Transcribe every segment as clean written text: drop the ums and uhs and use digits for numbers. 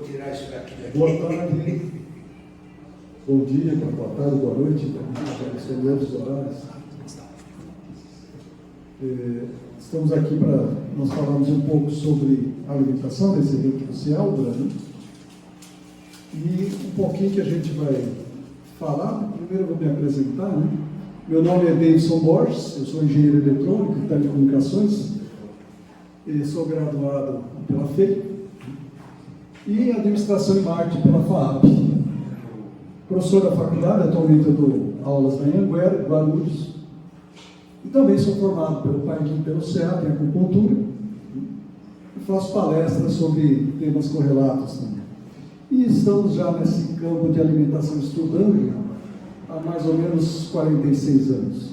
vou tirar isso daqui. Boa tarde, bom dia, boa tarde, boa noite, são outros horários. Estamos aqui para nós falarmos um pouco sobre alimentação nesse evento do Cialdra, né? E um pouquinho que a gente vai falar. Primeiro eu vou me apresentar, né? Meu nome é Davidson Borges, eu sou engenheiro eletrônico e telecomunicações, sou graduado pela FEI e administração e marketing pela FAAP. Professor da faculdade, atualmente eu dou aulas na Anhanguera, Guarulhos, e também sou formado pelo PAIQ e pelo SEAP, em acupuntura, e faço palestras sobre temas correlatos também. E estamos já nesse campo de alimentação estudando há mais ou menos 46 anos.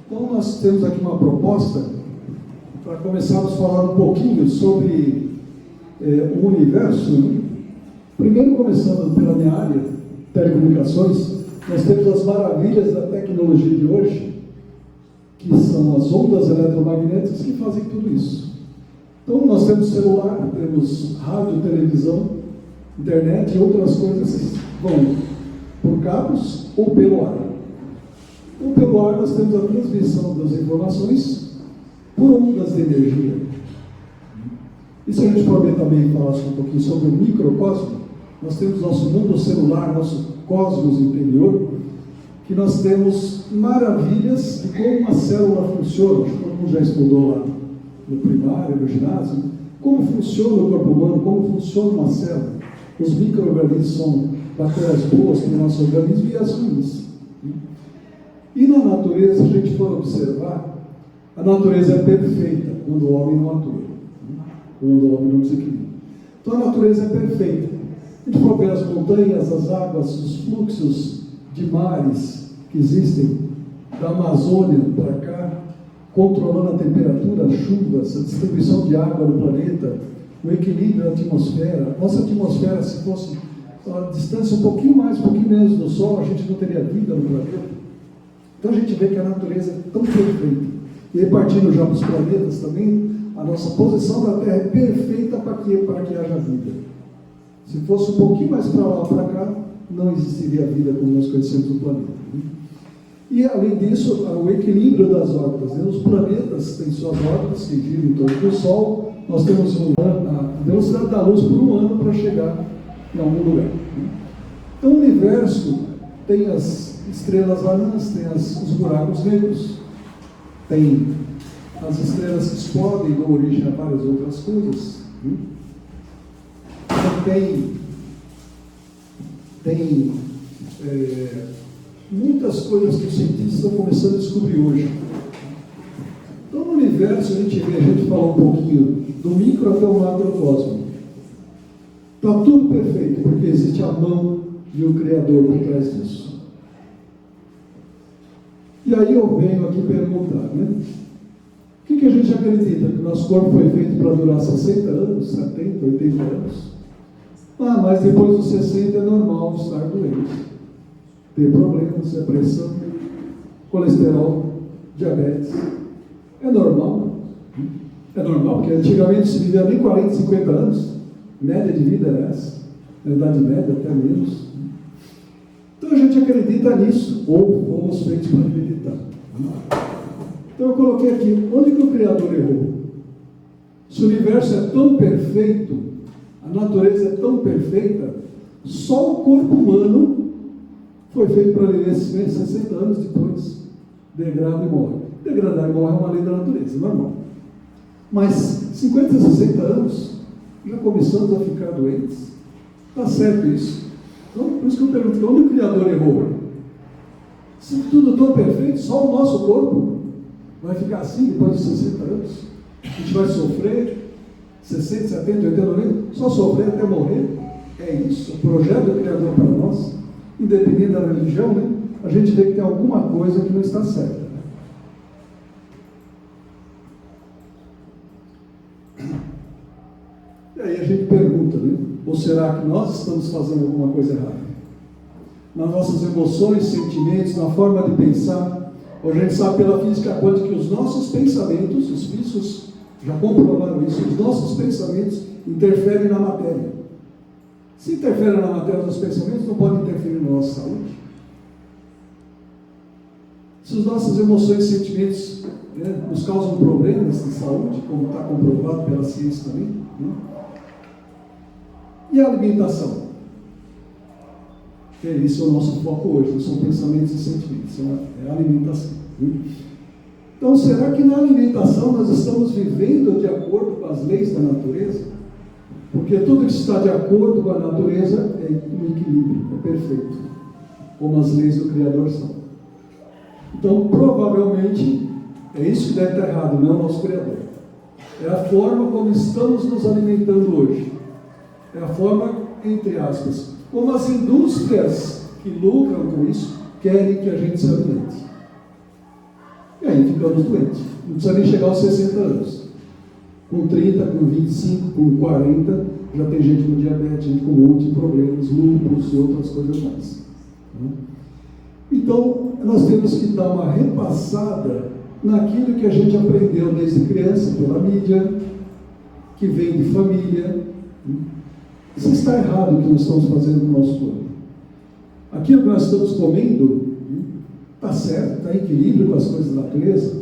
Então nós temos aqui uma proposta para começarmos a falar um pouquinho sobre o universo, né? Primeiro, começando pela minha área, telecomunicações, nós temos as maravilhas da tecnologia de hoje, que são as ondas eletromagnéticas que fazem tudo isso. Então, nós temos celular, temos rádio, televisão, internet e outras coisas que vão por cabos ou pelo ar. Então, pelo ar, nós temos a transmissão das informações por ondas de energia. E se a gente for ver também falar um pouquinho sobre o microcosmo, nós temos nosso mundo celular, nosso cosmos interior, que nós temos maravilhas de como uma célula funciona. Acho que todo mundo já estudou lá no primário, no ginásio, como funciona o corpo humano, como funciona uma célula. Os micro-organismos são bactérias boas para o nosso organismo e as ruins. E na natureza, se a gente for observar, a natureza é perfeita quando o homem não atua, quando o homem não desequilibra. Então a natureza é perfeita. A gente for ver as montanhas, as águas, os fluxos de mares que existem da Amazônia para cá, controlando a temperatura, as chuvas, a distribuição de água no planeta, o equilíbrio da atmosfera. Nossa atmosfera, se fosse a distância um pouquinho mais, um pouquinho menos do Sol, a gente não teria vida no planeta. Então a gente vê que a natureza é tão perfeita. E aí, partindo já para os planetas também, a nossa posição da Terra é perfeita para que haja vida. Se fosse um pouquinho mais para lá, para cá, não existiria vida como nós conhecemos no planeta. E, além disso, o equilíbrio das órbitas. Os planetas têm suas órbitas que giram em torno do Sol. Nós temos a velocidade da luz por um ano para chegar em algum lugar. Então, o universo tem as estrelas anãs, tem os buracos negros, tem as estrelas que explodem e dão origem a várias outras coisas. Tem muitas coisas que os cientistas estão começando a descobrir hoje. Então, no universo, a gente falou um pouquinho do micro até o macrocosmo. Está tudo perfeito, porque existe a mão de um Criador por trás disso. E aí eu venho aqui perguntar, né? O que a gente acredita? Que o nosso corpo foi feito para durar 60 anos, 70, 80 anos? Mas depois dos 60 é normal estar doente, ter problemas, depressão, colesterol, diabetes. É normal. É normal, porque antigamente se vivia nem 40, 50 anos. Média de vida era essa. Na idade média, até menos. Então a gente acredita nisso, ou fomos feitos para acreditar. Então eu coloquei aqui, onde que o Criador errou? Se o universo é tão perfeito, a natureza é tão perfeita, só o corpo humano foi feito para viver esses 60 anos depois, degrada e morre. Degradar e morre é uma lei da natureza, normal. Mas 50, 60 anos, já começamos a ficar doentes. Está certo isso? Então, por isso que eu pergunto, onde o Criador errou? Se tudo tão perfeito, só o nosso corpo vai ficar assim depois dos 60 anos? A gente vai sofrer 60, 70, 80, 90, só sofrer até morrer? É isso, o projeto do Criador para nós, independente da religião, né? A gente vê que tem alguma coisa que não está certa. E aí a gente pergunta, né? Ou será que nós estamos fazendo alguma coisa errada? Nas nossas emoções, sentimentos, na forma de pensar. Hoje a gente sabe pela física quântica que os nossos pensamentos, os físicos já comprovaram isso, os nossos pensamentos interferem na matéria. Se interfere na matéria dos pensamentos, não pode interferir na nossa saúde? Se as nossas emoções e sentimentos, né, nos causam problemas de saúde, como está comprovado pela ciência também, né? E a alimentação? Esse é o nosso foco hoje, são pensamentos e sentimentos, é a alimentação. Né? Então, será que na alimentação nós estamos vivendo de acordo com as leis da natureza? Porque tudo que está de acordo com a natureza é um equilíbrio, é perfeito, como as leis do Criador são. Então, provavelmente, é isso que deve estar errado, não é o nosso Criador. É a forma como estamos nos alimentando hoje. É a forma, entre aspas, como as indústrias que lucram com isso querem que a gente se alimente. E aí ficamos doentes. Não precisa nem chegar aos 60 anos. Com 30, com 25, com 40, já tem gente com diabetes, gente com um monte de problemas, lúpus e outras coisas mais. Então, nós temos que dar uma repassada naquilo que a gente aprendeu desde criança, pela mídia, que vem de família. Isso está errado o que nós estamos fazendo com o nosso corpo. Aquilo que nós estamos comendo está certo, está em equilíbrio com as coisas da natureza.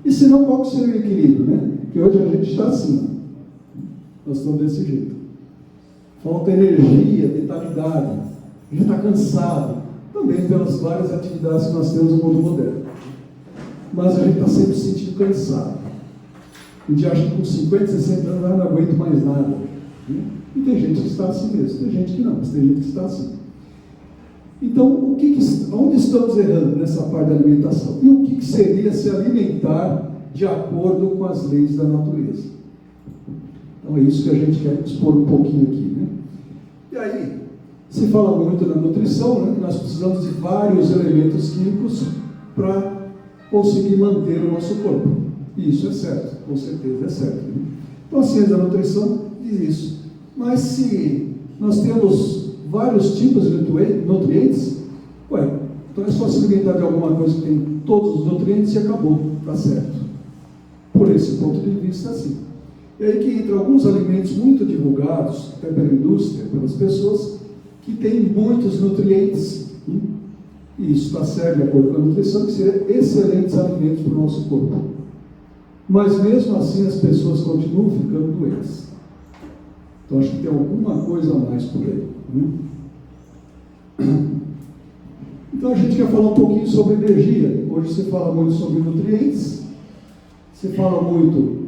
E se não, qual que seria o equilíbrio, né? Porque hoje a gente está assim. Nós estamos desse jeito. Falta energia, vitalidade. A gente está cansado. Também pelas várias atividades que nós temos no mundo moderno. Mas a gente está sempre se sentindo cansado. A gente acha que com 50, 60 anos eu não aguento mais nada. E tem gente que está assim mesmo. Tem gente que não, mas tem gente que está assim. Então, onde estamos errando nessa parte da alimentação? E o que seria se alimentar de acordo com as leis da natureza? Então, é isso que a gente quer expor um pouquinho aqui. Né? E aí, se fala muito na nutrição, né, que nós precisamos de vários elementos químicos para conseguir manter o nosso corpo. E isso é certo, com certeza é certo. Né? Então, a ciência da nutrição diz isso. Mas se nós temos vários tipos de nutrientes, então é só se alimentar de alguma coisa que tem todos os nutrientes e acabou, está certo. Por esse ponto de vista, assim. E aí que entra alguns alimentos muito divulgados, até pela indústria, pelas pessoas, que têm muitos nutrientes, e isso está certo de acordo com a nutrição, que seriam excelentes alimentos para o nosso corpo. Mas mesmo assim as pessoas continuam ficando doentes. Então acho que tem alguma coisa a mais por aí. Então a gente quer falar um pouquinho sobre energia. Hoje se fala muito sobre nutrientes, se fala muito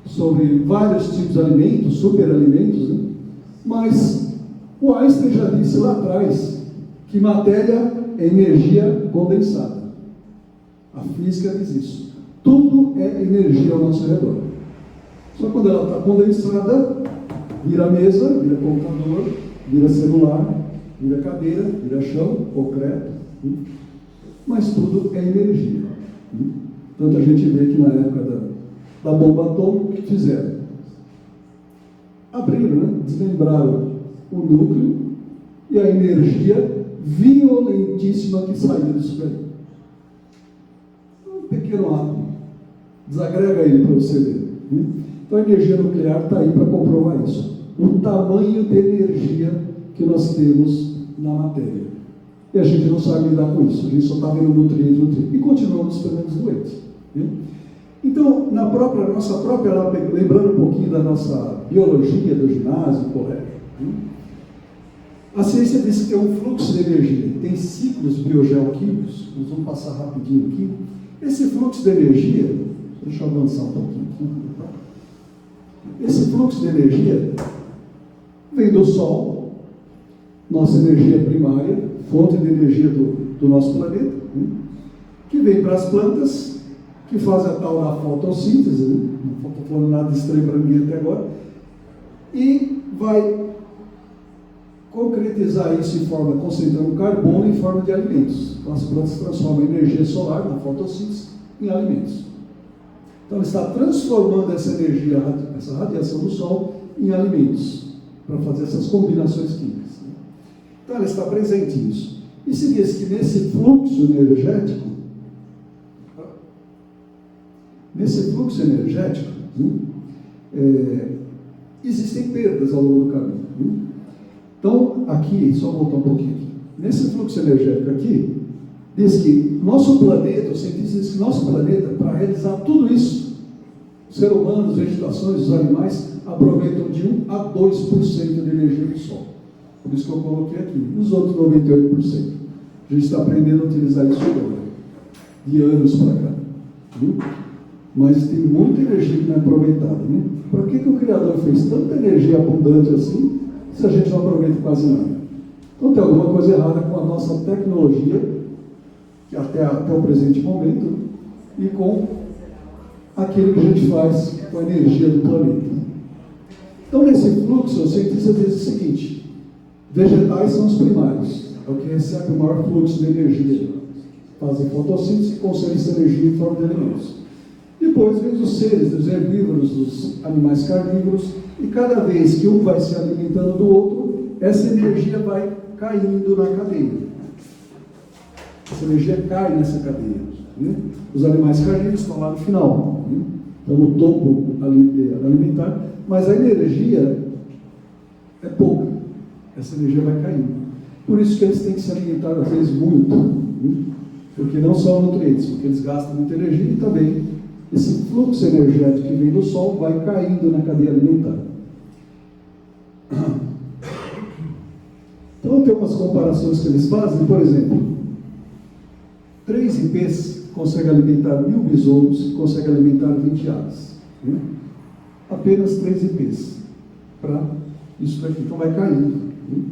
sobre vários tipos de alimentos, superalimentos, né? Mas o Einstein já disse lá atrás que matéria é energia condensada. A física diz isso. Tudo é energia ao nosso redor. Só quando ela está condensada, vira mesa, vira computador, vira celular, vira cadeira, vira chão, concreto. Mas tudo é energia. Tanto a gente vê que na época da bomba atômica, o que fizeram? Abriram, né? Desmembraram o núcleo e a energia violentíssima que saiu disso daí. Um pequeno átomo. Desagrega ele para você ver. Então a energia nuclear está aí para comprovar isso. O tamanho de energia que nós temos na matéria. E a gente não sabe lidar com isso. A gente só está vendo nutriente. E continuamos ficando doentes. Então, nossa própria, lembrando um pouquinho da nossa biologia do ginásio, correto? A ciência diz que tem um fluxo de energia, tem ciclos biogeoquímicos, nós vamos passar rapidinho aqui. Esse fluxo de energia, deixa eu avançar um pouquinho aqui. Esse fluxo de energia vem do Sol, nossa energia primária, fonte de energia do nosso planeta, que vem para as plantas, que fazem a tal da fotossíntese, não estou falando nada de estranho para ninguém até agora, e vai concretizar isso em forma, concentrando carbono em forma de alimentos. Então as plantas transformam a energia solar, na fotossíntese, em alimentos. Então ela está transformando essa energia, essa radiação do Sol, em alimentos, para fazer essas combinações químicas. Então ela está presente nisso. E se diz que nesse fluxo energético, existem perdas ao longo do caminho. Então, aqui, só voltar um pouquinho aqui. Nesse fluxo energético aqui, diz que nosso planeta, os cientistas dizem que nosso planeta, para realizar tudo isso, os seres humanos, vegetações, os animais, aproveitam de 1 a 2% de energia do Sol. Por isso que eu coloquei aqui. E os outros 98%. A gente está aprendendo a utilizar isso agora, de anos para cá. Viu? Mas tem muita energia que não é aproveitada. Né? Para que o Criador fez tanta energia abundante assim, se a gente não aproveita quase nada? Então tem alguma coisa errada com a nossa tecnologia, que até o presente momento, e com aquilo que a gente faz com a energia do planeta. Então, nesse fluxo, os cientistas dizem o seguinte: vegetais são os primários, é o que recebe o maior fluxo de energia, fazem fotossíntese e consomem essa energia em forma de alimentos. Depois vem os seres, os herbívoros, os animais carnívoros, e cada vez que um vai se alimentando do outro, essa energia vai caindo na cadeia. Essa energia cai nessa cadeia. Né? Os animais carnívoros estão lá no final, né? Estão no topo alimentar, mas a energia é pouca. Essa energia vai caindo. Por isso que eles têm que se alimentar, às vezes, muito. Né? Porque não só nutrientes, porque eles gastam muita energia e também esse fluxo energético que vem do Sol vai caindo na cadeia alimentar. Então, tem umas comparações que eles fazem. Por exemplo, 3 ipês conseguem alimentar 1000 besouros, conseguem alimentar 20 aves. Né? Apenas 3 ipês para isso daqui. Então, vai caindo. Né?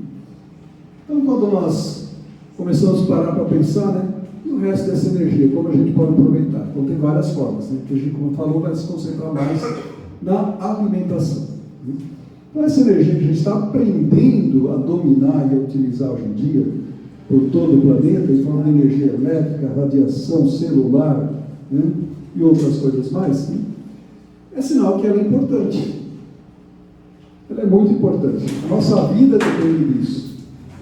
Então, quando nós começamos a parar para pensar, né? E o resto dessa energia, como a gente pode aproveitar? Então, tem várias formas, né? Que a gente, como falou, vai se concentrar mais na alimentação. Né? Então, essa energia que a gente está aprendendo a dominar e a utilizar hoje em dia, por todo o planeta, em forma de energia elétrica, radiação celular, né? E outras coisas mais, né? É sinal que ela é importante. Ela é muito importante. A nossa vida depende disso.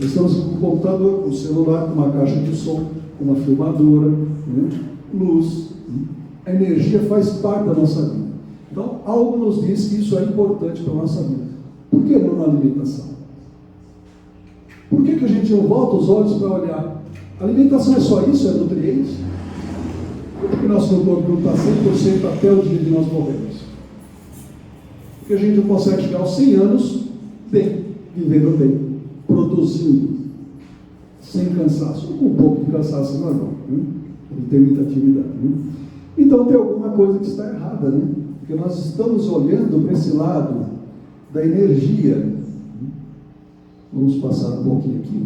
Nós estamos com um computador, com um celular, com uma caixa de som, com uma filmadora, né? Luz. Né? A energia faz parte da nossa vida. Então, algo nos diz que isso é importante para a nossa vida. Por que não na alimentação? Por que a gente não volta os olhos para olhar? A alimentação é só isso? É nutriente? Por que o nosso corpo não está 100% até o dia de nós morrermos? Porque a gente não consegue chegar aos 100 anos bem, vivendo bem, produzindo, sem cansaço, ou com um pouco de cansaço normal, né? Não tem muita atividade. Né? Então tem alguma coisa que está errada, né? Porque nós estamos olhando para esse lado da energia. Vamos passar um pouquinho aqui.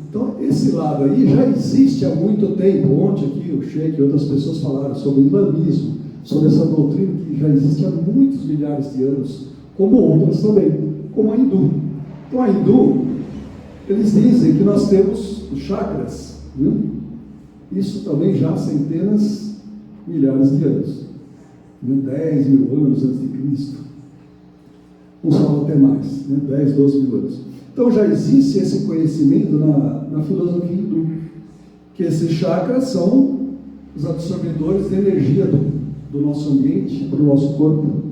Então, esse lado aí já existe há muito tempo. Ontem aqui o Sheik e outras pessoas falaram sobre o islamismo, sobre essa doutrina que já existe há muitos milhares de anos, como outras também, como a hindu. Então, a hindu, eles dizem que nós temos os chakras, viu? Isso também já há centenas, milhares de anos, 10 mil anos antes de Cristo. Uns falam até mais, 10, 12 mil anos. Então já existe esse conhecimento na filosofia hindu, que esses chakras são os absorvedores de energia do nosso ambiente, do nosso corpo.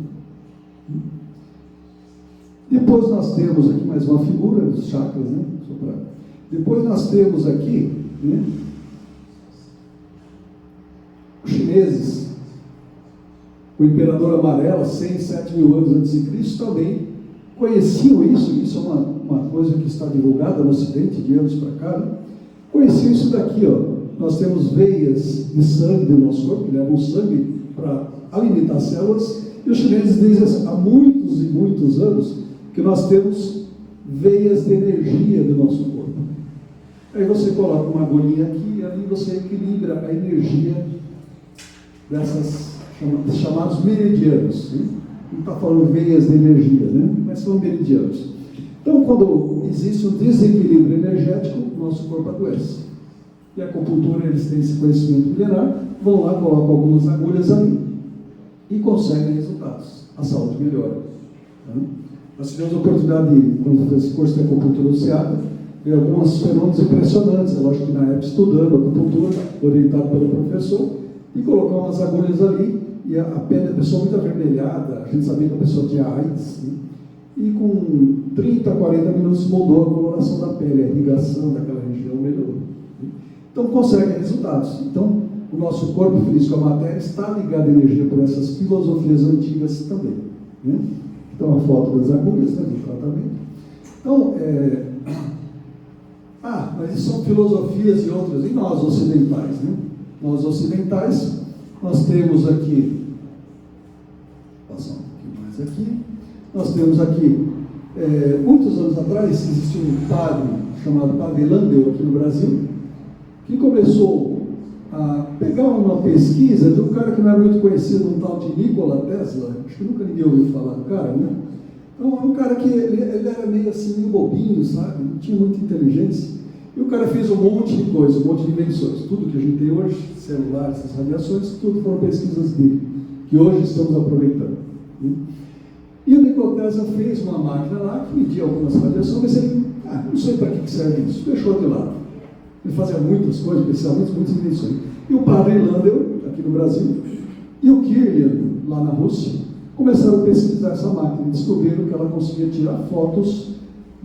Depois nós temos aqui mais uma figura dos chakras, né? Depois nós temos aqui, né? Os chineses, o imperador amarelo, 100, 7 mil anos antes de Cristo, também conheciam isso. Isso é uma coisa que está divulgada no Ocidente de anos para cá. Né? Conheciam isso daqui, ó. Nós temos veias de sangue do nosso corpo, que levam sangue para alimentar células, e os chineses dizem há muitos e muitos anos que nós temos veias de energia do nosso corpo. Aí você coloca uma agulhinha aqui e ali você equilibra a energia dessas chamados meridianos. Né? Não está falando veias de energia, né? Mas são meridianos. Então, quando existe um desequilíbrio energético, nosso corpo adoece. E a acupuntura, eles têm esse conhecimento milenar, vão lá, colocam algumas agulhas ali e conseguem resultados. A saúde melhora. Né? Nós tivemos a oportunidade, quando fez esse curso de acupuntura no SEAD, ver alguns fenômenos impressionantes. É lógico que na época, estudando acupuntura, orientado pelo professor, e colocar umas agulhas ali, e a pele da pessoa muito avermelhada, a gente sabia que a pessoa tinha AIDS, né? e com 30, 40 minutos mudou a coloração da pele, a irrigação daquela região melhorou. Então consegue resultados. Então o nosso corpo físico, a matéria, está ligado à energia por essas filosofias antigas também. Né? Então a foto das agulhas, né, do tratamento. Então, mas isso são filosofias e outras, e nós ocidentais, né? Nós ocidentais, nós temos aqui, passar um pouquinho mais aqui, nós temos aqui, muitos anos atrás, existiu um padre chamado Padre Landel aqui no Brasil, que começou a pegar uma pesquisa de um cara que não é muito conhecido, um tal de Nikola Tesla, acho que nunca ninguém ouviu falar do cara, né? Então, é um cara que ele era meio assim, meio bobinho, sabe? Não tinha muita inteligência. E o cara fez um monte de coisa, um monte de invenções. Tudo que a gente tem hoje, celulares, essas radiações, tudo foram pesquisas dele, que hoje estamos aproveitando. Né? E o Nikola Tesla fez uma máquina lá que media algumas radiações, mas ele, não sei para que serve isso, deixou de lado. Ele fazia muitas coisas, especialmente muitas invenções. E o padre Landel, aqui no Brasil, e o Kirlian, lá na Rússia, começaram a pesquisar essa máquina e descobriram que ela conseguia tirar fotos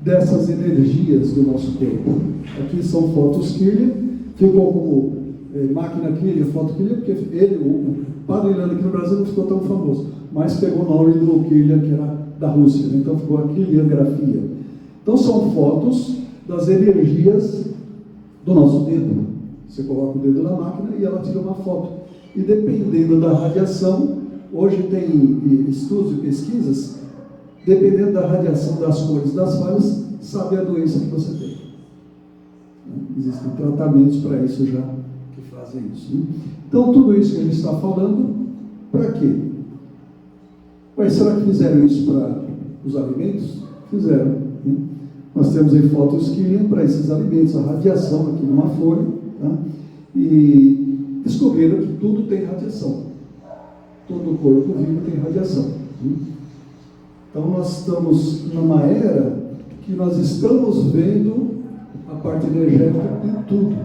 dessas energias do nosso corpo. Aqui são fotos Kirlian, ficou como máquina Kirlian, foto Kirlian, porque ele, o padre Landel aqui no Brasil não ficou tão famoso, mas pegou o nome do Kirlian, que era da Rússia, né? Então ficou a Kirliangrafia. Então são fotos das energias do nosso dedo. Você coloca o dedo na máquina e ela tira uma foto. E dependendo da radiação, hoje tem estudos e pesquisas, dependendo da radiação das cores das falhas, sabe a doença que você tem. Existem tratamentos para isso já, que fazem isso. Né? Então, tudo isso que a gente está falando, para quê? Mas será que fizeram isso para os alimentos? Fizeram. Né? Nós temos aí fotos que iam para esses alimentos, a radiação aqui numa folha, tá? E descobriram que tudo tem radiação. Todo o corpo vivo tem radiação. Né? Então nós estamos numa era que nós estamos vendo a parte energética em tudo.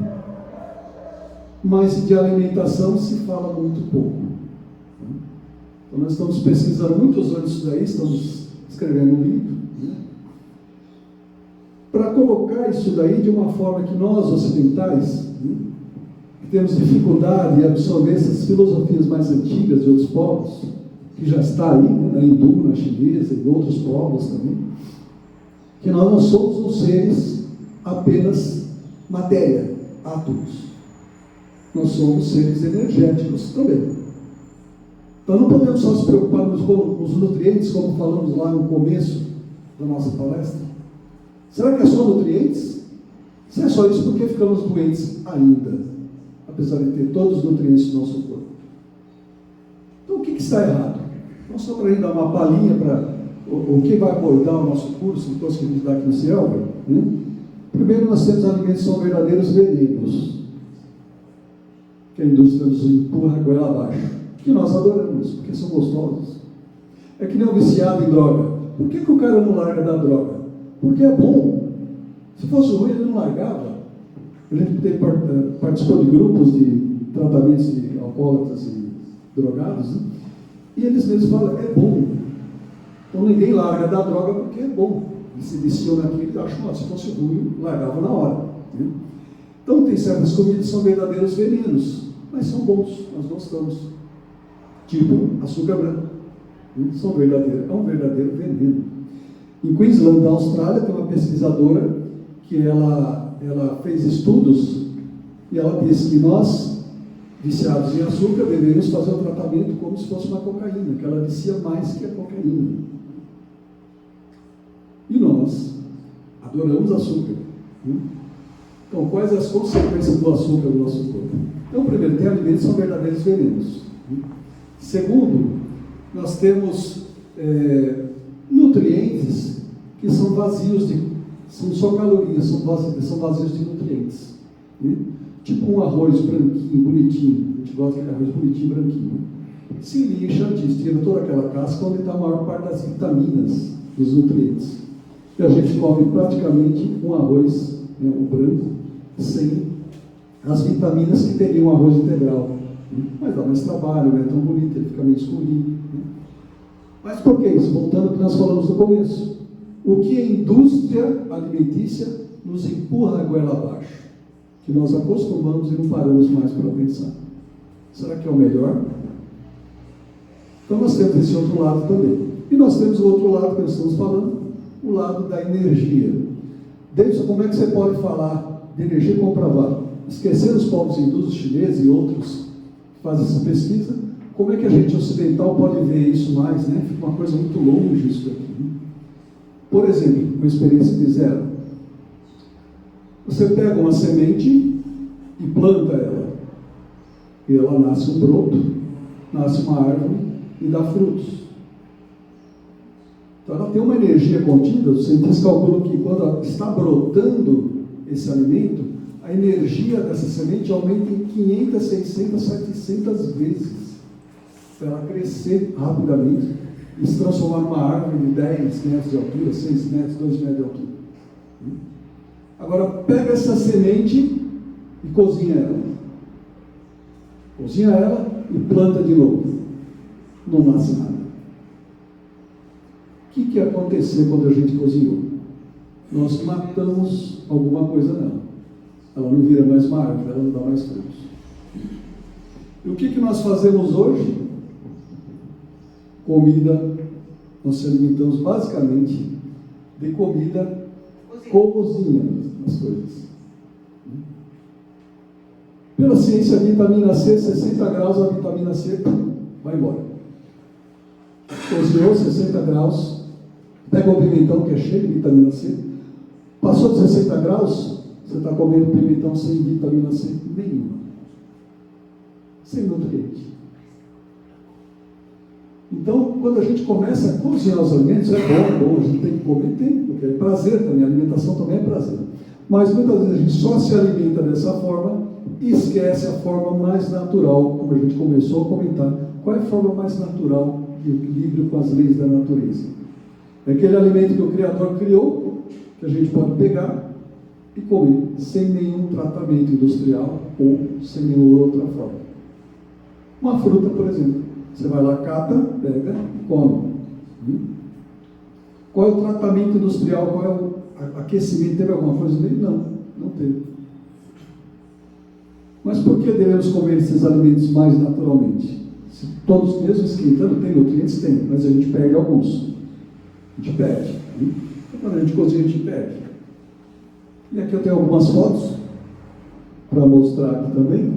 Mas de alimentação se fala muito pouco. Então nós estamos pesquisando muitos anos isso daí, estamos escrevendo um livro, né? Para colocar isso daí de uma forma que nós ocidentais, né, que temos dificuldade em absorver essas filosofias mais antigas de outros povos, que já está aí, né, na hindu, na chinesa e em outros povos também, que nós não somos os seres apenas matéria, átomos. Nós somos seres energéticos também. Então não podemos só se preocupar nos nutrientes, como falamos lá no começo da nossa palestra. Será que é só nutrientes? Se é só isso, por que ficamos doentes ainda? Apesar de ter todos os nutrientes do nosso corpo. Então o que está errado? Nós estamos ainda dar uma palhinha para o que vai abordar o nosso curso, depois que a gente dá aqui no Ciel. Né? Primeiro, nós temos alimentos que são verdadeiros venenos, que a indústria nos empurra a goela abaixo, que nós adoramos, porque são gostosos. É que nem um viciado em droga. Por que o cara não larga da droga? Porque é bom. Se fosse ruim, ele não largava. A gente participou de grupos de tratamentos de alcoólatras e drogados, né? E eles mesmos falam, é bom. Então ninguém larga da droga porque é bom. E se viciou naquilo, acham, se fosse ruim, largava na hora. Né? Então tem certas comidas que são verdadeiros venenos, mas são bons, nós gostamos. Tipo açúcar branco. São verdadeiros, é um verdadeiro veneno. Em Queensland, na Austrália, tem uma pesquisadora que ela fez estudos e ela disse que nós, viciados em açúcar, deveríamos fazer o tratamento como se fosse uma cocaína, que ela vicia mais que a cocaína. E nós adoramos açúcar. Então, quais as consequências do açúcar no nosso corpo? Então, primeiro, tem alimentos que são verdadeiros venenos. Segundo, nós temos nutrientes que são vazios são só calorias, são vazios de nutrientes. Né? Tipo um arroz branquinho, bonitinho. A gente gosta de arroz bonitinho, branquinho. Se lixa, tira toda aquela casca onde está a maior parte das vitaminas, dos nutrientes. E a gente come praticamente um arroz, né, o branco, sem as vitaminas que teria um arroz integral. Né? Mas dá mais trabalho, não é tão bonito, ele fica meio escurinho. Né? Mas por que isso? Voltando ao que nós falamos no começo. O que a indústria alimentícia nos empurra a goela abaixo? Que nós acostumamos e não paramos mais para pensar. Será que é o melhor? Então nós temos esse outro lado também. E nós temos o outro lado que nós estamos falando, o lado da energia. Davidson, como é que você pode falar de energia comprovada? Esquecer os povos hindus, chineses e outros que fazem essa pesquisa, como é que a gente ocidental pode ver isso mais, né? Fica uma coisa muito longe isso aqui. Né? Por exemplo, uma experiência de zero. Você pega uma semente e planta ela. E ela nasce um broto, nasce uma árvore e dá frutos. Então ela tem uma energia contida. Os cientistas calculam que quando ela está brotando esse alimento, a energia dessa semente aumenta em 500, 600, 700 vezes. Para ela crescer rapidamente e se transformar numa árvore de 10 metros de altura, 6 metros, 2 metros de altura. Agora, pega essa semente e cozinha ela. Cozinha ela e planta de novo. Não nasce nada. O que ia acontecer quando a gente cozinhou? Nós matamos alguma coisa nela. Ela não vira mais uma árvore, ela não dá mais frutos. E o que nós fazemos hoje? Comida, nós se alimentamos basicamente de comida cozinhando as coisas. Pela ciência, a vitamina C, 60 graus, a vitamina C vai embora. Cozinhou 60 graus, pega o pimentão que é cheio de vitamina C, passou de 60 graus, você está comendo pimentão sem vitamina C nenhuma, sem nutriente. Então, quando a gente começa a cozinhar os alimentos, é bom, a gente tem que comer, tem, porque é prazer também, a alimentação também é prazer. Mas muitas vezes a gente só se alimenta dessa forma e esquece a forma mais natural, como a gente começou a comentar. Qual é a forma mais natural de equilíbrio com as leis da natureza? É aquele alimento que o Criador criou, que a gente pode pegar e comer, sem nenhum tratamento industrial ou sem nenhuma outra forma. Uma fruta, por exemplo. Você vai lá, cata, pega e come. Qual é o tratamento industrial? Qual é o aquecimento? Teve alguma coisa nele? Não, não teve. Mas por que devemos comer esses alimentos mais naturalmente? Se todos mesmo esquentando, tem nutrientes? Tem, mas a gente perde alguns. A gente perde. Quando a gente cozinha, a gente perde. E aqui eu tenho algumas fotos para mostrar aqui também.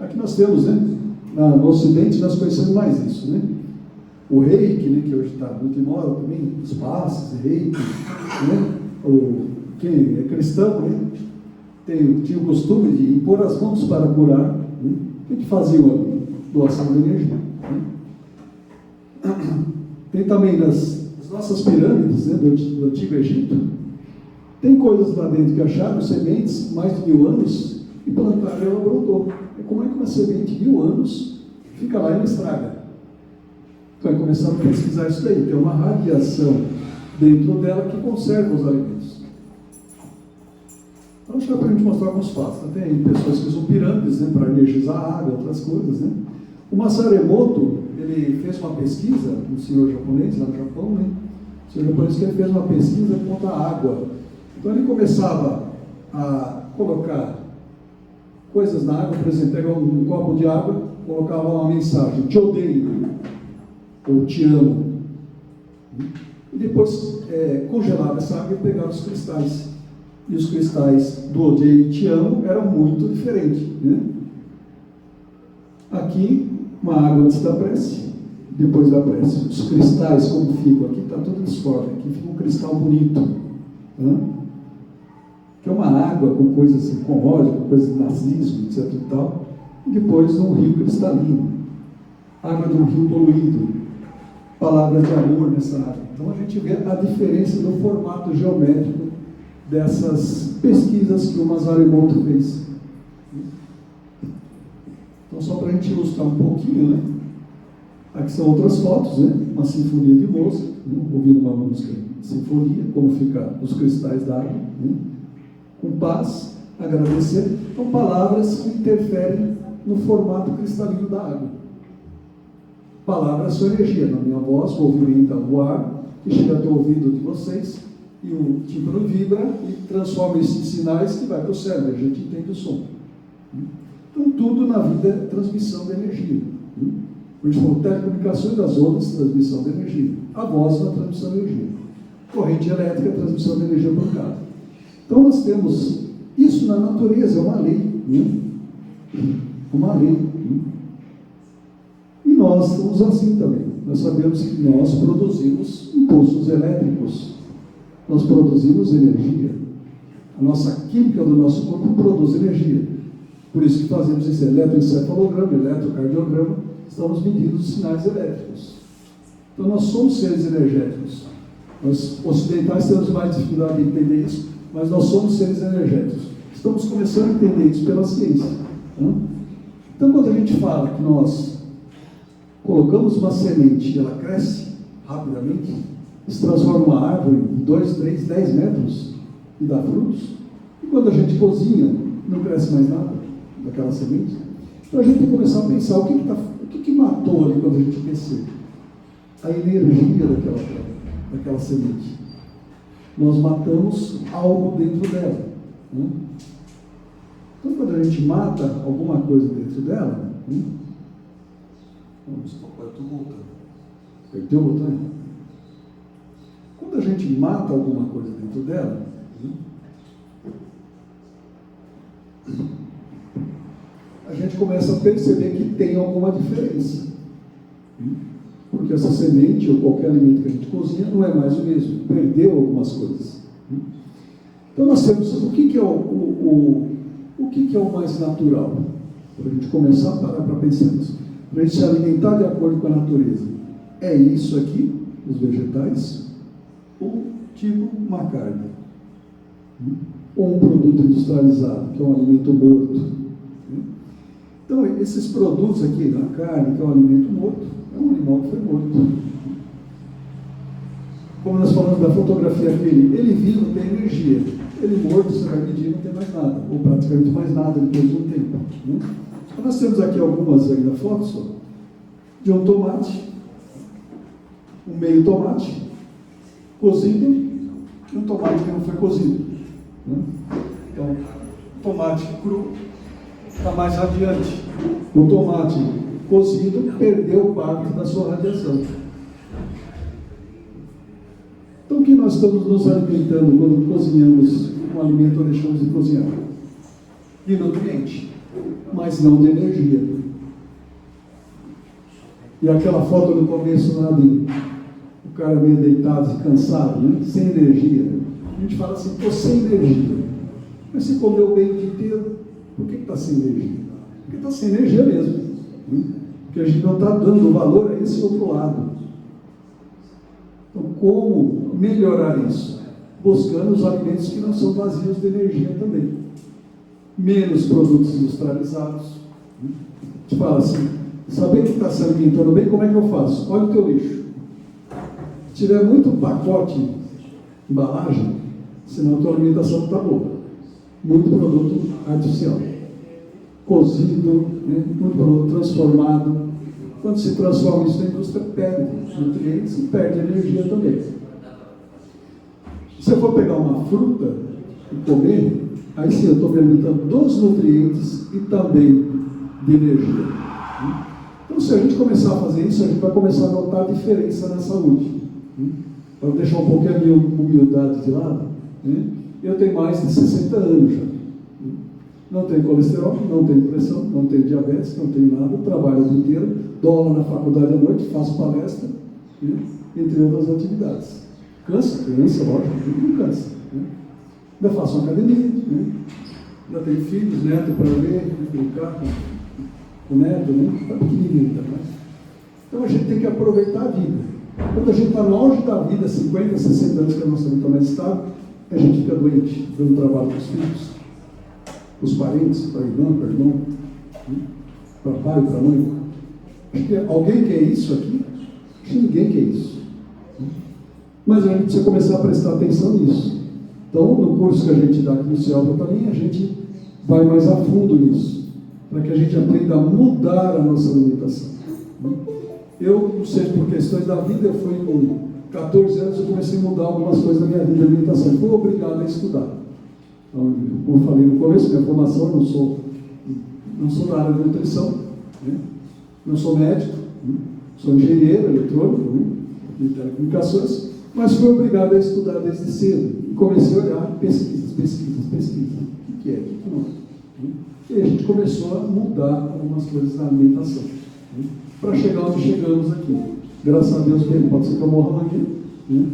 Aqui nós temos, né? No Ocidente nós conhecemos mais isso, né? O reiki, né, que hoje está muito em moda também, os passes, reiki, né? Quem é cristão, né? Tinha o costume de impor as mãos para curar, né? O que faziam ali? Doação de energia. Né? Tem também nas nossas pirâmides, né, do Antigo Egito, tem coisas lá dentro que acharam sementes mais de 1000 anos e plantaram e ela brotou. Como é que uma semente de 1000 anos fica lá e não estraga? Então, começaram a pesquisar isso daí. Tem uma radiação dentro dela que conserva os alimentos. Então, acho que é para a gente mostrar alguns fatos. Tem pessoas que usam pirâmides, né, para energizar a água, outras coisas. Né? O Masaru Emoto, ele fez uma pesquisa, um senhor japonês lá no Japão, né? O senhor japonês que ele fez uma pesquisa quanto à água. Então, ele começava a colocar coisas na água, por exemplo, pegava um copo de água, colocava uma mensagem, te odeio, ou te amo. E depois congelava essa água e pegava os cristais. E os cristais do odeio e te amo eram muito diferentes. Né? Aqui, uma água antes da prece, depois da prece. Os cristais, como ficam aqui, está tudo disforme. Aqui fica um cristal bonito. Né? Que é uma água com coisas assim, com óleo, com coisas de nazismo, etc. e tal, e depois um rio cristalino, água de um rio poluído, palavras de amor nessa água. Então a gente vê a diferença do formato geométrico dessas pesquisas que o Masaru Emoto fez. Então, só para a gente ilustrar um pouquinho, né? Aqui são outras fotos, né? Uma sinfonia de Mozart, né? Ouvindo uma música de sinfonia, como fica os cristais d'água, né? Com paz, agradecer. São palavras que interferem no formato cristalino da água. Palavras são energia. Na minha voz movimenta o ar, que chega até o ouvido de vocês, e o tímpano vibra e transforma esses sinais que vai para o cérebro. A gente entende o som. Então, tudo na vida é transmissão de energia. A gente falou telecomunicações das ondas, transmissão de energia. A voz na transmissão de energia. Corrente elétrica, transmissão de energia bancada. Então, nós temos isso na natureza, é uma lei. Uma lei. E nós estamos assim também. Nós sabemos que nós produzimos impulsos elétricos. Nós produzimos energia. A nossa química do nosso corpo produz energia. Por isso que fazemos esse eletroencefalograma, eletrocardiograma, estamos medindo os sinais elétricos. Então nós somos seres energéticos. Nós ocidentais temos mais dificuldade de entender isso, mas nós somos seres energéticos. Estamos começando a entender isso pela ciência. Então quando a gente fala que nós colocamos uma semente e ela cresce rapidamente, se transforma uma árvore em 2, 3, 10 metros e dá frutos, e quando a gente cozinha, não cresce mais nada daquela semente. Então a gente tem que começar a pensar o que matou ali quando a gente aqueceu? A energia daquela semente. Nós matamos algo dentro dela. Então quando a gente mata alguma coisa dentro dela, Apertei o botão? Quando a gente mata alguma coisa dentro dela, a gente começa a perceber que tem alguma diferença. Porque essa semente, ou qualquer alimento que a gente cozinha, não é mais o mesmo. Perdeu algumas coisas. Então nós temos o que é o mais natural? Para a gente começar a parar para pensar nisso. Para a gente se alimentar de acordo com a natureza. É isso aqui, os vegetais, ou tipo uma carne. Ou um produto industrializado, que é um alimento morto. Então, esses produtos aqui, a carne, que é um alimento morto, é um animal que foi morto. Como nós falamos da fotografia dele, ele vivo tem energia. Ele morto, você vai medir, não tem mais nada, ou praticamente mais nada depois de um tempo. Então, nós temos aqui algumas ainda fotos de um tomate, um meio tomate, cozido, e um tomate que não foi cozido. Então, tomate cru está mais radiante. O tomate cozido perdeu parte da sua radiação. Então, o que nós estamos nos alimentando quando cozinhamos um alimento ou deixamos de cozinhar? De nutriente, mas não de energia. E aquela foto no começo lá de o cara meio deitado e cansado, sem energia. A gente fala assim, estou sem energia. Mas você comeu bem o dia inteiro, por que está sem energia? Porque está sem energia mesmo. Porque a gente não está dando valor a esse outro lado. Então, como melhorar isso? Buscando os alimentos que não são vazios de energia também. Menos produtos industrializados. A gente fala assim, saber que está se alimentando bem, como é que eu faço? Olha o teu lixo. Se tiver muito pacote, embalagem, senão a tua alimentação não está boa. Muito produto artificial. Cozido, muito produto transformado. Quando se transforma isso na indústria, perde nutrientes e perde energia também. Se eu for pegar uma fruta e comer, aí sim eu estou me alimentando dos nutrientes e também de energia. Então, se a gente começar a fazer isso, a gente vai começar a notar a diferença na saúde. Para deixar um pouquinho a minha humildade de lado, eu tenho mais de 60 anos já. Não tenho colesterol, não tenho pressão, não tenho diabetes, não tenho nada, trabalho o dia inteiro, dou aula na faculdade à noite, faço palestra, entre outras atividades. Cansa, lógico, não cansa. Ainda faço uma academia, ainda tenho filhos, neto para ver, brincar com o neto, está pequenininho ainda, né? Então a gente tem que aproveitar a vida. Quando a gente está no auge da vida, 50, 60 anos, que a nossa vida está mais estável, a gente fica doente, dando trabalho para os filhos, para os parentes, para a irmã, para o irmão, para o pai, para a mãe. Acho que alguém quer isso aqui? Acho que ninguém quer isso. Mas a gente precisa começar a prestar atenção nisso. Então, no curso que a gente dá aqui no Cialpa também, a gente vai mais a fundo nisso, para que a gente aprenda a mudar a nossa alimentação. Eu, não sei por questões da vida, eu fui com 14 anos, eu comecei a mudar algumas coisas da minha vida de alimentação. Fui obrigado a estudar. Então, como eu falei no começo, minha formação, eu não sou da área de nutrição, né? Não sou médico, né? Sou engenheiro eletrônico, né? De telecomunicações, mas fui obrigado a estudar desde cedo. E comecei a olhar pesquisas. O que é? O que não é? E aí a gente começou a mudar algumas coisas na alimentação, né? Para chegar onde chegamos aqui. Graças a Deus, bem, pode ser que eu morra amanhã, né?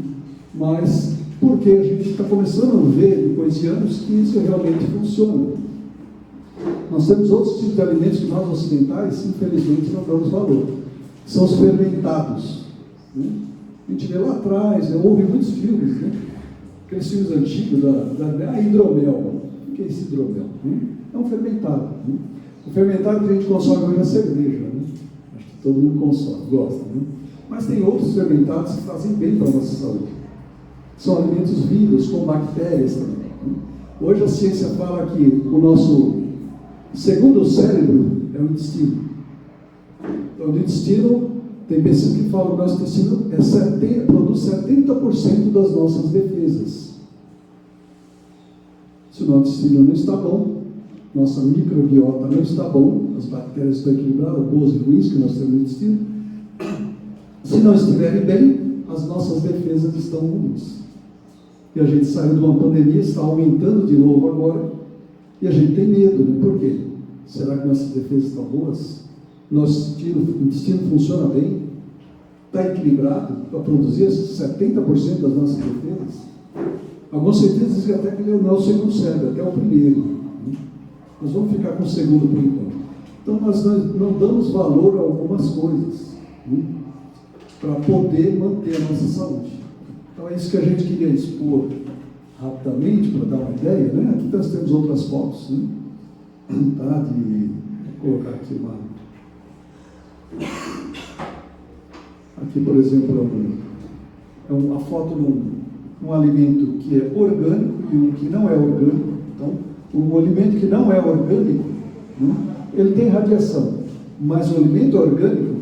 Mas porque a gente está começando a ver, depois de anos, que isso realmente funciona. Nós temos outros tipos de alimentos que nós ocidentais, infelizmente, não damos valor. São os fermentados, né? A gente vê lá atrás, houve muitos filmes, né? Aqueles filmes antigos da hidromel. O que é esse hidromel? Né? É um fermentado. Né? O fermentado que a gente consome hoje é cerveja. Né? Acho que todo mundo consome, gosta. Né? Mas tem outros fermentados que fazem bem para a nossa saúde. São alimentos vivos, com bactérias também. Né? Hoje a ciência fala que o nosso segundo cérebro é o intestino. Então, o intestino, tem pessoas que falam que o nosso intestino produz 70% das nossas defesas. Se o nosso intestino não está bom, nossa microbiota não está bom, as bactérias estão equilibradas, boas e ruins que nós temos no intestino. Se não estiverem bem, as nossas defesas estão ruins. E a gente saiu de uma pandemia, está aumentando de novo agora, e a gente tem medo, né? Por quê? Será que nossas defesas estão boas? Nosso intestino funciona bem? Está equilibrado para produzir 70% das nossas defesas? Alguns cientistas dizem até que ele não é o segundo cérebro, até o primeiro. Nós vamos ficar com o segundo por enquanto. Então nós não damos valor a algumas coisas, né? Para poder manter a nossa saúde. Então é isso que a gente queria expor rapidamente, para dar uma ideia, né? Aqui nós temos outras fotos, né? Tá? Vou colocar aqui aqui, por exemplo, é uma foto de um alimento que é orgânico e um que não é orgânico. Então, o alimento que não é orgânico, né? Ele tem radiação, mas o alimento orgânico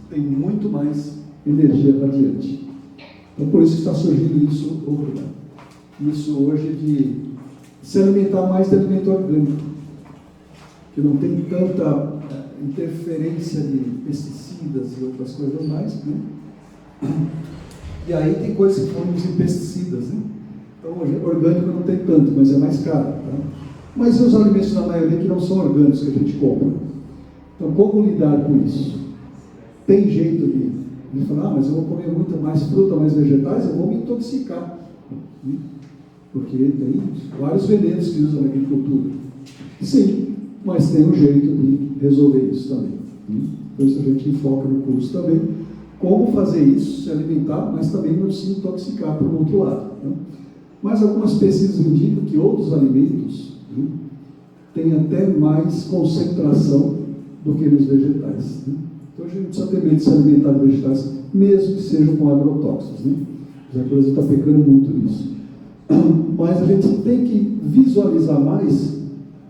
tem muito mais energia radiante. Então, por isso está surgindo isso hoje de se alimentar mais de alimento orgânico, que não tem tanta interferência de pesticidas e outras coisas mais, né? E aí tem coisas que formam em pesticidas, né? Então, orgânico não tem tanto, mas é mais caro, tá? Mas e os alimentos, na maioria, que não são orgânicos, que a gente compra? Então, como lidar com isso? Tem jeito de falar, mas eu vou comer muito mais fruta, mais vegetais, eu vou me intoxicar, né? Porque tem vários venenos que usam na agricultura. Sim, mas tem um jeito de resolver isso também, né? Por isso a gente foca no curso também, como fazer isso, se alimentar, mas também não se intoxicar por outro lado, né? Mas algumas pesquisas indicam que outros alimentos, né, têm até mais concentração do que nos vegetais, né? Então a gente precisa ter medo de se alimentar de vegetais, mesmo que sejam com agrotóxicos, né? Já que o Brasil está pecando muito nisso. Mas a gente tem que visualizar mais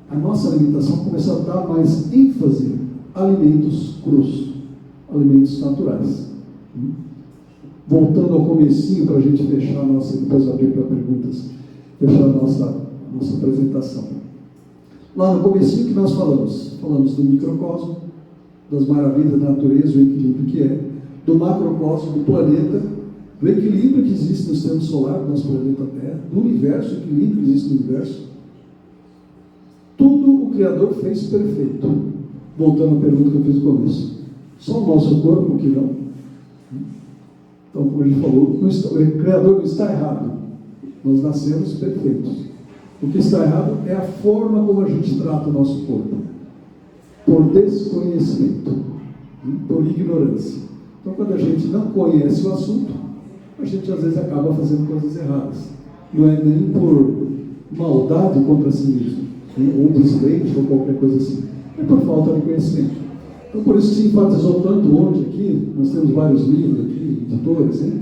a nossa alimentação, começar a dar mais ênfase a alimentos crus, alimentos naturais. Voltando ao comecinho, para a gente fechar a nossa, depois abrir para perguntas, fechar a nossa apresentação. Lá no comecinho que nós falamos do microcosmo, das maravilhas da natureza, o equilíbrio que é, do macrocosmo, do planeta, do equilíbrio que existe no sistema solar, do nosso planeta Terra, do universo, o equilíbrio que existe no universo. Tudo o Criador fez perfeito. Voltando à pergunta que eu fiz no começo. Só o nosso corpo que não. Então, como a gente falou, o Criador não está errado. Nós nascemos perfeitos. O que está errado é a forma como a gente trata o nosso corpo. Por desconhecimento, por ignorância. Então, quando a gente não conhece o assunto, a gente às vezes acaba fazendo coisas erradas. Não é nem por maldade contra si mesmo, ou desleite, ou qualquer coisa assim. É por falta de conhecimento. Então, por isso que se enfatizou tanto ontem aqui, nós temos vários livros aqui, editores, né?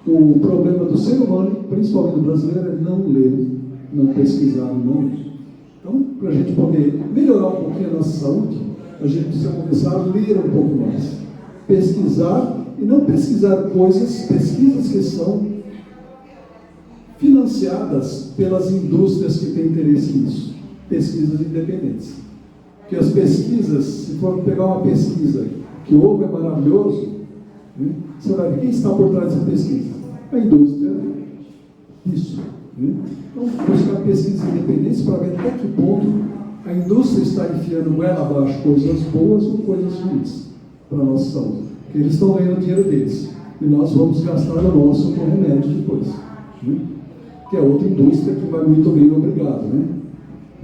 O problema do ser humano, principalmente do brasileiro, é não ler, não pesquisar, não ler. Então, para a gente poder melhorar um pouquinho a nossa saúde, a gente precisa começar a ler um pouco mais. pesquisar, e não pesquisar pesquisas que são financiadas pelas indústrias que têm interesse nisso, pesquisas independentes. Porque as pesquisas, se for pegar uma pesquisa que o ovo é maravilhoso, né, você vai ver quem está por trás dessa pesquisa? A indústria disso. Né? Então, buscar pesquisas independentes para ver até que ponto a indústria está enfiando goela abaixo coisas boas ou coisas ruins para a nossa saúde. Porque eles estão ganhando o dinheiro deles. E nós vamos gastar o nosso com remédio depois. Né? Que é outra indústria que vai muito bem, obrigado. Né?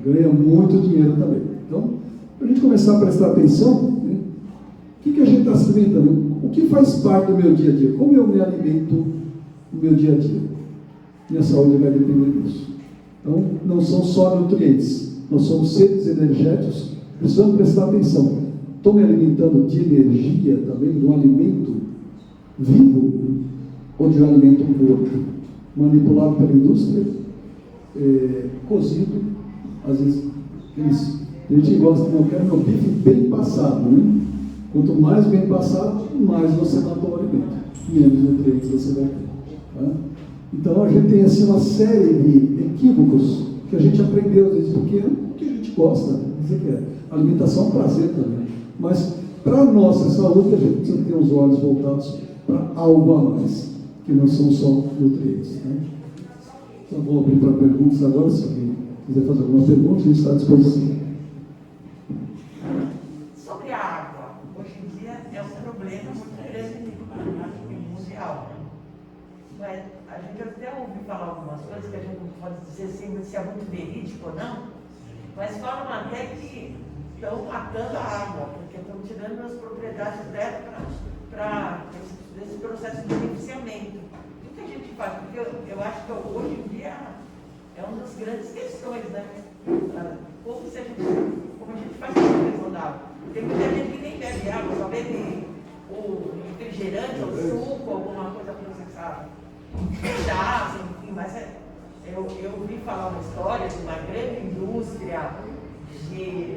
Ganha muito dinheiro também. Então, para a gente começar a prestar atenção, né? O que a gente está se alimentando? O que faz parte do meu dia a dia? Como eu me alimento no meu dia a dia? Minha saúde vai depender disso. Então, não são só nutrientes. Nós somos seres energéticos, precisamos prestar atenção. Estou me alimentando de energia também, de um alimento vivo ou de um alimento morto, manipulado pela indústria, cozido, às vezes a gente gosta, não quer meu bife bem passado, né? Quanto mais bem passado, mais você matou o alimento, menos nutrientes você vai ter. Tá? Então a gente tem assim uma série de equívocos que a gente aprendeu, às vezes, porque é o que a gente gosta, dizer que é. A alimentação é um prazer também. Mas para a nossa saúde, a gente precisa ter os olhos voltados para algo a mais, que não são só nutrientes. Né? Então vou abrir para perguntas agora, se alguém quiser fazer alguma pergunta, a gente está à disposição. Sobre a água, hoje em dia é um problema muito grande mundial. Mas a gente até ouve falar algumas coisas que a gente não pode dizer se é muito verídico ou não, mas falam até que estão matando a água, porque estão tirando as propriedades dela para esse processo de beneficiamento. O que a gente faz? Porque eu acho que hoje em dia é uma das grandes questões, né? Como a gente faz essa questão da água. Tem muita gente que nem bebe água, só bebe o refrigerante, o suco, alguma coisa processada. Chás, enfim, mas eu ouvi falar uma história de uma grande indústria que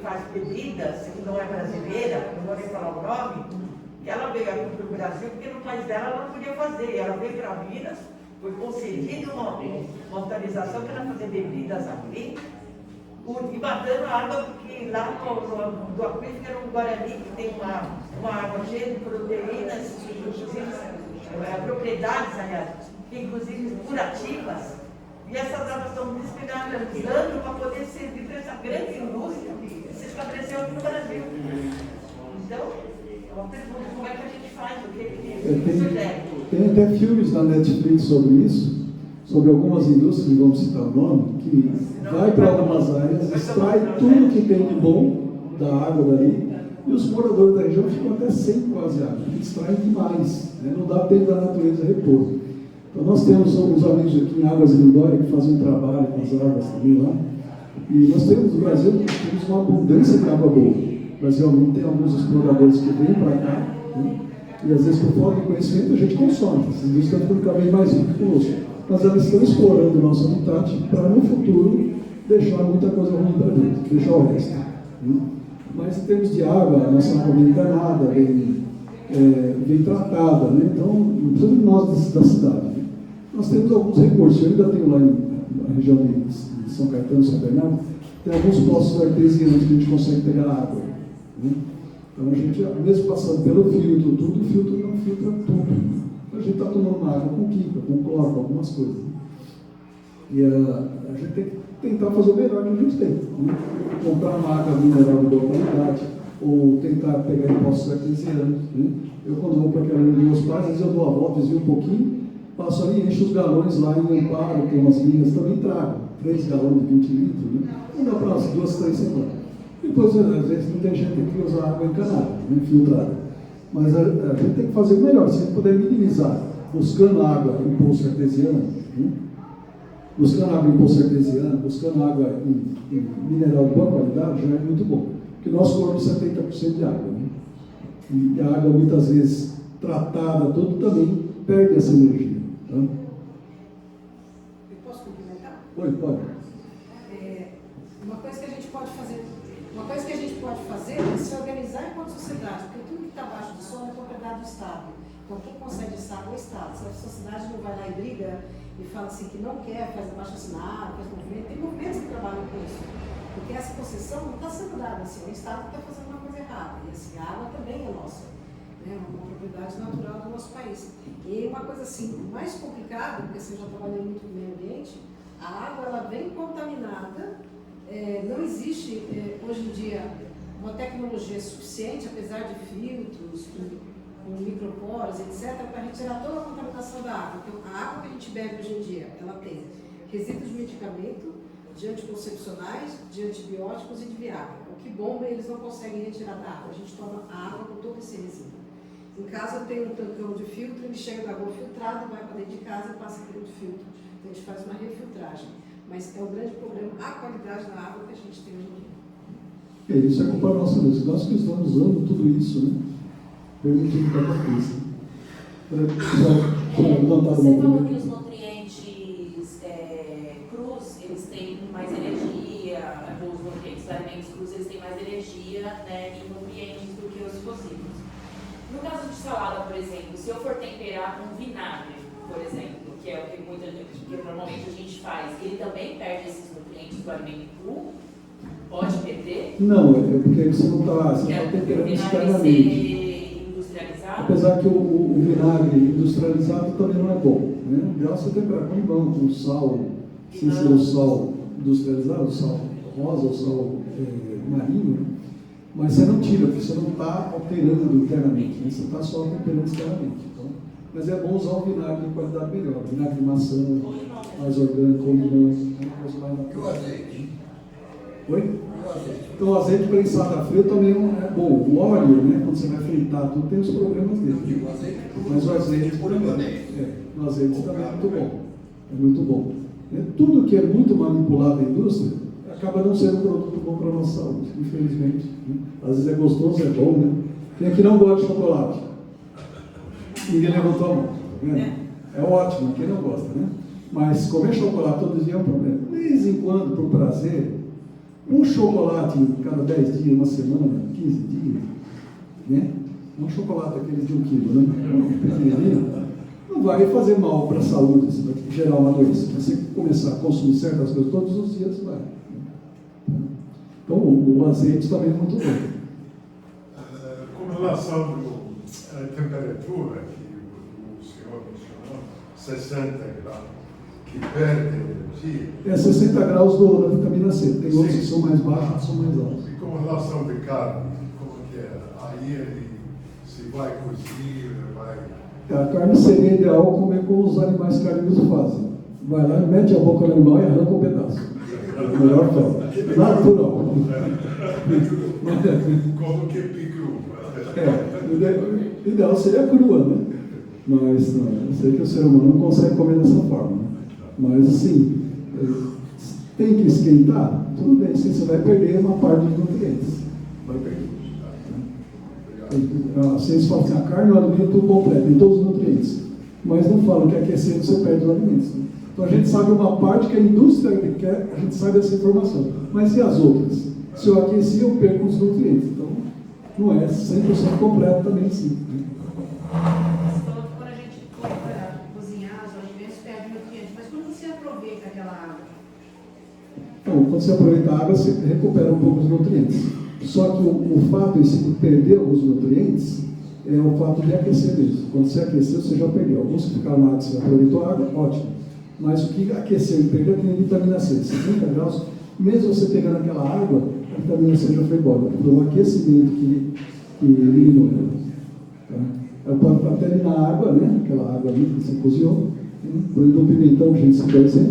faz bebidas, que não é brasileira, não vou nem falar o nome, que ela veio aqui para o Brasil porque no país dela ela não podia fazer. Ela veio para Minas, foi concedida uma autorização para ela fazer bebidas aqui, e matando a água, porque lá do aquífero no Guarani, que tem uma água cheia de proteínas, inclusive propriedades, aliás, inclusive curativas, e essas águas estão desmineralizando para poder servir para essa grande indústria que se estabeleceu aqui no Brasil. Então, é uma pergunta, como é que a gente faz, o que sugere? Tem até filmes na Netflix sobre isso, sobre algumas indústrias, vamos citar o nome, que vai para algumas áreas, extrai tudo que tem de bom da água dali, e os moradores da região ficam até sem quase água, extraem demais, né? Não dá tempo da natureza repor. Então nós temos uns amigos aqui em Águas de Lindóia que fazem um trabalho com as águas também lá, e nós temos no Brasil temos uma abundância de água boa. O Brasil tem alguns exploradores que vêm para cá, né? E às vezes por falta de conhecimento a gente consome, essas indústrias estão ficando cada vez mais ricas conosco. Mas elas estão explorando o nosso habitat para no futuro deixar muita coisa ruim para dentro, deixar o resto. Né? Mas em termos de água, a nossa água bem encanada, bem tratada, né? Então, principalmente nós da cidade, né? Nós temos alguns recursos. Eu ainda tenho lá na região de São Caetano, São Bernardo, tem alguns poços artesianos que a gente consegue pegar água. Né? Então a gente, mesmo passando pelo filtro, tudo, o filtro não filtra tudo. A gente está tomando uma água com química, com cloro, com algumas coisas. Né? E a gente tem que tentar fazer o melhor que a gente tem. Né? Comprar uma água mineral de boa qualidade, ou tentar pegar em poços artesianos. Né? Eu, quando vou para aquela dos meus pais, às vezes eu dou a volta, desvio um pouquinho, passo ali, encho os galões lá em Amparo, tem umas minas, também trago 3 galões de 20 litros. Né? Não dá para as 2, 3 semanas. Depois, às vezes, não tem gente que usa água encanada, né? Filtrada. Mas a gente tem que fazer o melhor, se a gente puder minimizar, buscando água em poço artesiano, né? Buscando água em poço artesiano, buscando água em mineral de boa qualidade, já é muito bom. Porque o nosso corpo é 70% de água. Né? E a água, muitas vezes, tratada, tudo também perde essa energia. Tá? Eu posso complementar? Oi, pode. Uma coisa que a gente pode fazer, Uma coisa que a gente pode fazer é se organizar enquanto sociedade, porque tudo que está abaixo do solo é propriedade do Estado. Então, quem concede essa água é o Estado. Se a sociedade não vai lá e briga e fala assim que não quer, faz abaixo-assinado, faz movimento, tem movimentos que trabalham com isso. Porque essa concessão não está sendo dada assim, o Estado está fazendo uma coisa errada. E assim, a água também é nossa, né? Uma propriedade natural do nosso país. E uma coisa assim, mais complicada, porque assim, eu já trabalhei muito com o meio ambiente, a água ela vem contaminada, não existe hoje em dia uma tecnologia suficiente, apesar de filtros, com microporos, etc., para retirar toda a contaminação da água. Então, a água que a gente bebe hoje em dia, ela tem resíduos de medicamento, de anticoncepcionais, de antibióticos e de Viagra. O que bomba eles não conseguem retirar da água. A gente toma a água com todo esse resíduo. Em casa eu tenho um tancão de filtro, ele chega da água filtrada, vai para dentro de casa e passa aquele outro filtro. Então a gente faz uma refiltragem. Mas é o grande problema, a qualidade da água que a gente tem hoje em dia. Isso é culpa nossa mesmo. Nós que estamos usando tudo isso, né? Permitindo que aconteça. Você falou que os nutrientes crus, eles têm mais energia, os nutrientes, os alimentos crus, eles têm mais energia, né, e nutrientes do que os cozidos. No caso de salada, por exemplo, se eu for temperar com vinagre, por exemplo, que é o que normalmente a gente faz, ele também perde esses nutrientes do alimento cru? Pode perder? Não, é porque você não está temperando externamente. Industrializado? Apesar que o vinagre industrializado também não é bom, né? O ideal é você temperar com limão, com sal, sem ser o sal industrializado, o sal rosa, o sal marinho, né? Mas você não tira, porque você não está alterando internamente, né? Você está só temperando externamente. Então, mas é bom usar um vinagre de qualidade melhor, vinagre de maçã, mais orgânico, com limão, uma coisa mais natural. E o azeite? Oi? Então o azeite prensado a frio também é bom. O óleo, né, quando você vai fritar, tudo tem os problemas Eu dele. digo azeite. Mas o azeite também, o azeite também é muito bom. É muito bom. Tudo que é muito manipulado na indústria acaba não sendo um produto bom para a nossa saúde, infelizmente. Né? Às vezes é gostoso, é bom, né? Quem aqui não gosta de chocolate? Ninguém levantou a mão, tá vendo? É ótimo, quem não gosta, né? Mas comer chocolate todo dia é um problema. De vez em quando, por prazer, um chocolate cada 10 dias, uma semana, 15 dias, né? Um chocolate aquele de 1 quilo, né? Não vai fazer mal para a saúde, isso vai gerar uma doença. Se você começar a consumir certas coisas todos os dias, vai. Então, o azeite também é muito bom. Com relação à temperatura que o senhor mencionou, 60 graus, que perde energia. É 60 graus da vitamina C. Tem outros que são mais baixos, outros são mais altos. E com relação de carne, como que é? Aí ele se vai cozir, vai... A carne seria ideal comer como os animais carnívoros fazem. Vai lá, mete a boca no animal e arranca um pedaço. É a melhor forma. Natural. Como que picu? O ideal seria crua, né? Mas não, eu sei que o ser humano não consegue comer dessa forma. Né? Mas assim, tem que esquentar? Tudo bem, você vai perder uma parte dos nutrientes. Vai perder. Vocês falam assim, a carne é um alimento completo, tem todos os nutrientes. Mas não falam que aquecendo você perde os alimentos. Né? Então a gente sabe uma parte que a indústria quer, a gente sabe essa informação. Mas e as outras? Se eu aquecer, eu perco os nutrientes. Então não é 100% completo também, sim. Você falou que quando a gente for para cozinhar os alimentos, perde nutrientes. Mas quando você aproveita aquela água? Então, quando você aproveita a água, você recupera um pouco os nutrientes. Só que o fato de perder alguns nutrientes é o fato de aquecer mesmo. Quando você aqueceu, você já perdeu. Alguns que ficaram na água, você aproveitou a água, ótimo. Mas o que aqueceu e perdeu é que nem vitamina C. 70 graus, mesmo você pegando aquela água, a vitamina C já foi embora. Foi um aquecimento que eliminou ela. Tá? Ela pode até ali na água, né? Aquela água ali que você cozinhou, por exemplo, o pimentão, gente, se quer dizer,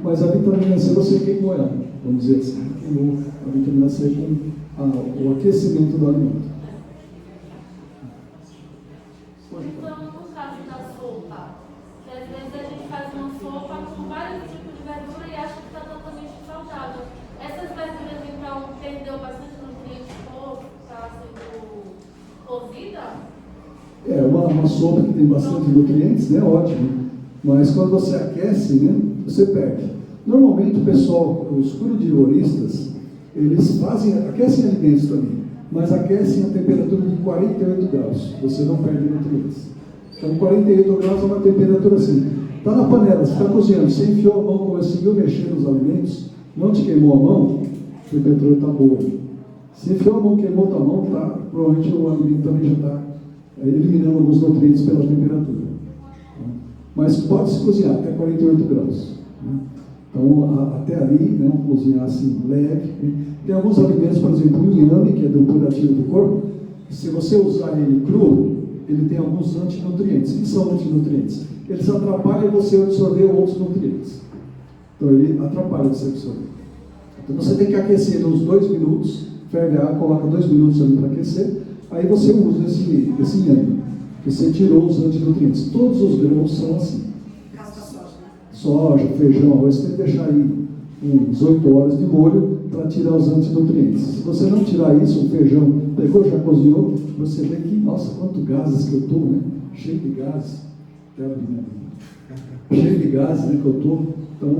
mas a vitamina C você queimou ela, vamos dizer assim, queimou a vitamina C com o aquecimento do alimento. Então, no caso da sopa, que às vezes a gente faz uma sopa com vários tipos de verdura e acha que está totalmente saudável. Essas verduras, então, perdeu bastante nutrientes por estar sendo cozida? É, uma sopa que tem bastante nutrientes, né? Ótimo. Mas quando você aquece, né? Você perde. Normalmente o pessoal, os crudivoristas, eles aquecem alimentos também, mas aquecem a temperatura de 48 graus, você não perde nutrientes. Então 48 graus é uma temperatura assim. Está na panela, você está cozinhando, você enfiou a mão, conseguiu mexer nos alimentos, não te queimou a mão, a temperatura está boa. Se enfiou a mão, queimou a mão, tá, provavelmente o alimento também já está eliminando alguns nutrientes pela temperatura. Mas pode-se cozinhar até 48 graus. Então, até ali, né, cozinhar assim, leve. Tem alguns alimentos, por exemplo, o inhame, que é depurativo do corpo, se você usar ele cru, ele tem alguns antinutrientes. O que são antinutrientes? Eles atrapalham você absorver outros nutrientes. Então, ele atrapalha você absorver. Então, você tem que aquecer ele uns 2 minutos, ferve a água, coloca 2 minutos ali para aquecer, aí você usa esse inhame, que você tirou os antinutrientes. Todos os grãos são assim. Caso da soja, né? Soja, feijão, arroz, você tem que deixar aí uns 8 horas de molho para tirar os antinutrientes. Se você não tirar isso, o feijão pegou, já cozinhou, você vê que, nossa, quanto gases que eu estou, né? Cheio de gases. Cheio de gases, né, que eu estou. Então,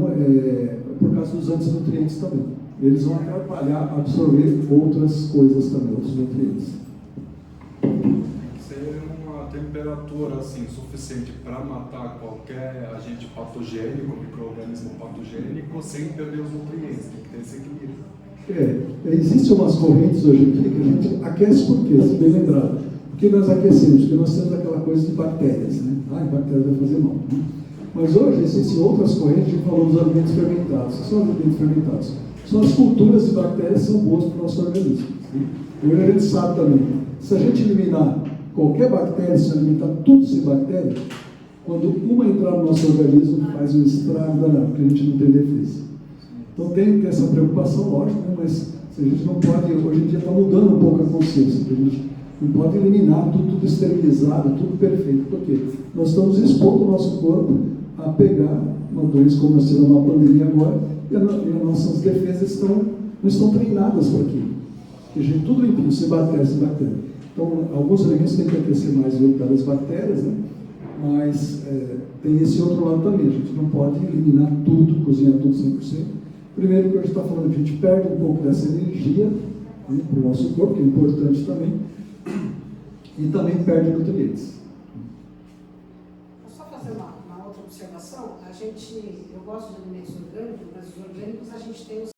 por causa dos antinutrientes também. Eles vão atrapalhar absorver outras coisas também, outros nutrientes. Ser uma temperatura assim, suficiente para matar qualquer agente patogênico, micro-organismo patogênico, sem perder os nutrientes, tem que ter esse equilíbrio. Existem umas correntes hoje em dia que a gente aquece por quê? Se bem lembrado. Porque nós aquecemos, porque nós temos aquela coisa de bactérias, né? Bactérias vai fazer mal. Né? Mas hoje existem outras correntes, a gente falou dos alimentos fermentados. O que são os alimentos fermentados? São as culturas de bactérias que são boas para o nosso organismo. Né? Hoje a gente sabe também, se a gente eliminar qualquer bactéria, se alimentar tudo sem bactéria, quando uma entrar no nosso organismo, faz um estrago danado, porque a gente não tem defesa. Então tem que ter essa preocupação, lógico, né? Mas a gente não pode, hoje em dia está mudando um pouco a consciência, a gente não pode eliminar tudo esterilizado, tudo perfeito, porque nós estamos expondo o nosso corpo a pegar uma doença como nós tivemos uma pandemia agora, e as nossas defesas não estão treinadas para aquilo. Porque a gente tudo limpinho, sem bactéria, sem bactéria. Então, alguns alimentos têm que aquecer mais pelas bactérias, né? Mas tem esse outro lado também, a gente não pode eliminar tudo, cozinhar tudo 100%. Primeiro que a gente está falando, a gente perde um pouco dessa energia, né, para o nosso corpo, que é importante também, e também perde nutrientes. Vou só fazer uma outra observação. Eu gosto de alimentos orgânicos, mas os orgânicos a gente tem os